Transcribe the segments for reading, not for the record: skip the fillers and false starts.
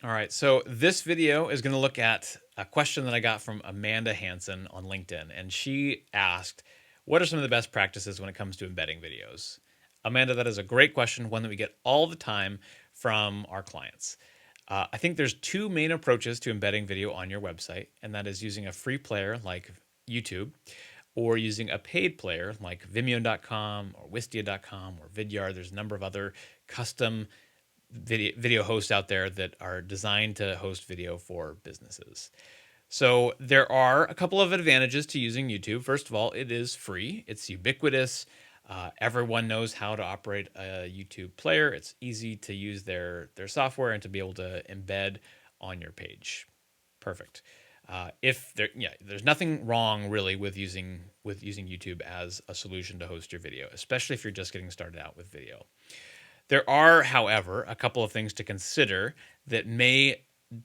All right, so this video is going to look at a question that I got from Amanda Hansen on LinkedIn, and she asked, what are some of the best practices when it comes to embedding videos? Amanda, that is a great question, one that we get all the time from our clients. I think there's two main approaches to embedding video on your website, and that is using a free player like YouTube or using a paid player like Vimeo.com or Wistia.com or Vidyard. There's a number of other custom video hosts out there that are designed to host video for businesses. So there are a couple of advantages to using YouTube. First of all, it is free. It's ubiquitous. Everyone knows how to operate a YouTube player. It's easy to use their software and to be able to embed on your page. Perfect. If there, yeah, there's nothing wrong really with using YouTube as a solution to host your video, especially if you're just getting started out with video. There are, however, a couple of things to consider that may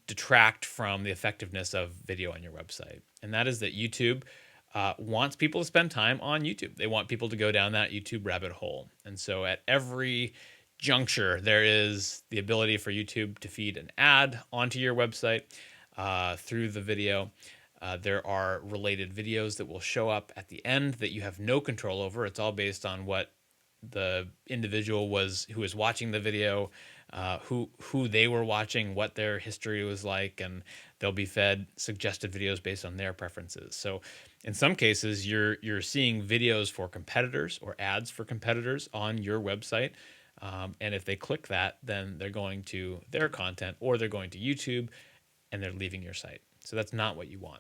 detract from the effectiveness of video on your website. And that is that YouTube wants people to spend time on YouTube. They want people to go down that YouTube rabbit hole. And so at every juncture, there is the ability for YouTube to feed an ad onto your website through the video. There are related videos that will show up at the end that you have no control over. It's all based on what the individual who was watching the video, who they were watching, what their history was like, and they'll be fed suggested videos based on their preferences. So in some cases, you're seeing videos for competitors or ads for competitors on your website. And if they click that, then they're going to their content or they're going to YouTube and they're leaving your site. So that's not what you want.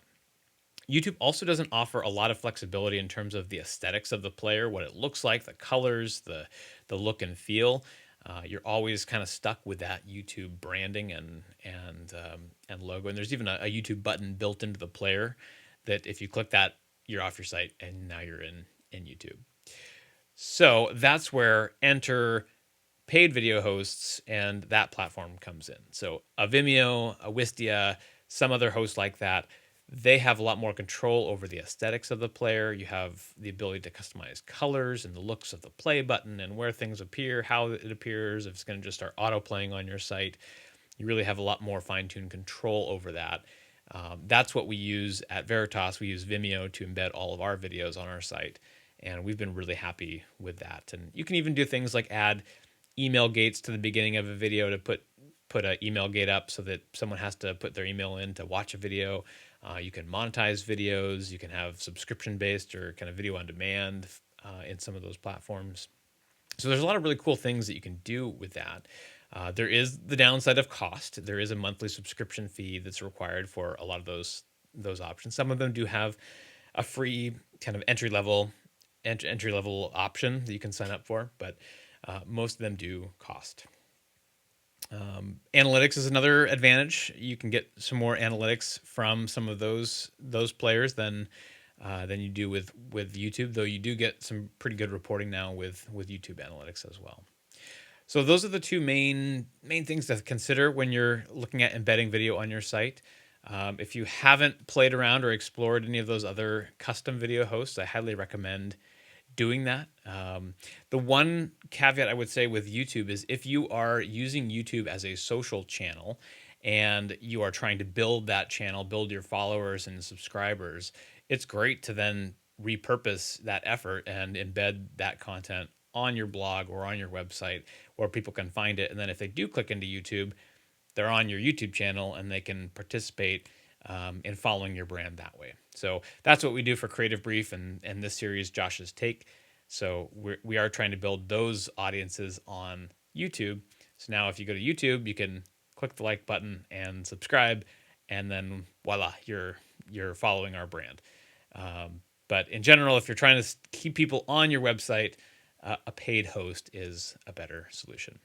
YouTube also doesn't offer a lot of flexibility in terms of the aesthetics of the player, what it looks like, the colors, the look and feel. You're always kind of stuck with that YouTube branding and logo. And there's even a YouTube button built into the player that if you click that, you're off your site and now you're in YouTube. So that's where enter paid video hosts and that platform comes in. So a Vimeo, a Wistia, some other host like that, they have a lot more control over the aesthetics of the player. You have the ability to customize colors and the looks of the play button and where things appear, how it appears, if it's going to just start auto playing on your site. You really have a lot more fine-tuned control over that. That's what we use at Veritas. We use Vimeo to embed all of our videos on our site, and we've been really happy with that. And you can even do things like add email gates to the beginning of a video to put an email gate up so that someone has to put their email in to watch a video. You can monetize videos. You can have subscription-based or kind of video on demand in some of those platforms. So there's a lot of really cool things that you can do with that. There is the downside of cost. There is a monthly subscription fee that's required for a lot of those options. Some of them do have a free kind of entry level option that you can sign up for, but most of them do cost. Analytics is another advantage. You can get some more analytics from some of those players than you do with YouTube, though you do get some pretty good reporting now with YouTube analytics as well. So those are the two main things to consider when you're looking at embedding video on your site. If you haven't played around or explored any of those other custom video hosts, I highly recommend doing that. The one caveat I would say with YouTube is if you are using YouTube as a social channel and you are trying to build that channel, build your followers and subscribers, it's great to then repurpose that effort and embed that content on your blog or on your website where people can find it. And then if they do click into YouTube, they're on your YouTube channel and they can participate in following your brand that way. So that's what we do for Creative Brief and this series, Josh's Take. So we are trying to build those audiences on YouTube. So now if you go to YouTube, you can click the like button and subscribe, and then voila, you're following our brand. But in general, if you're trying to keep people on your website, a paid host is a better solution.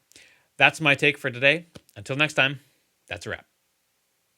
That's my take for today. Until next time, that's a wrap.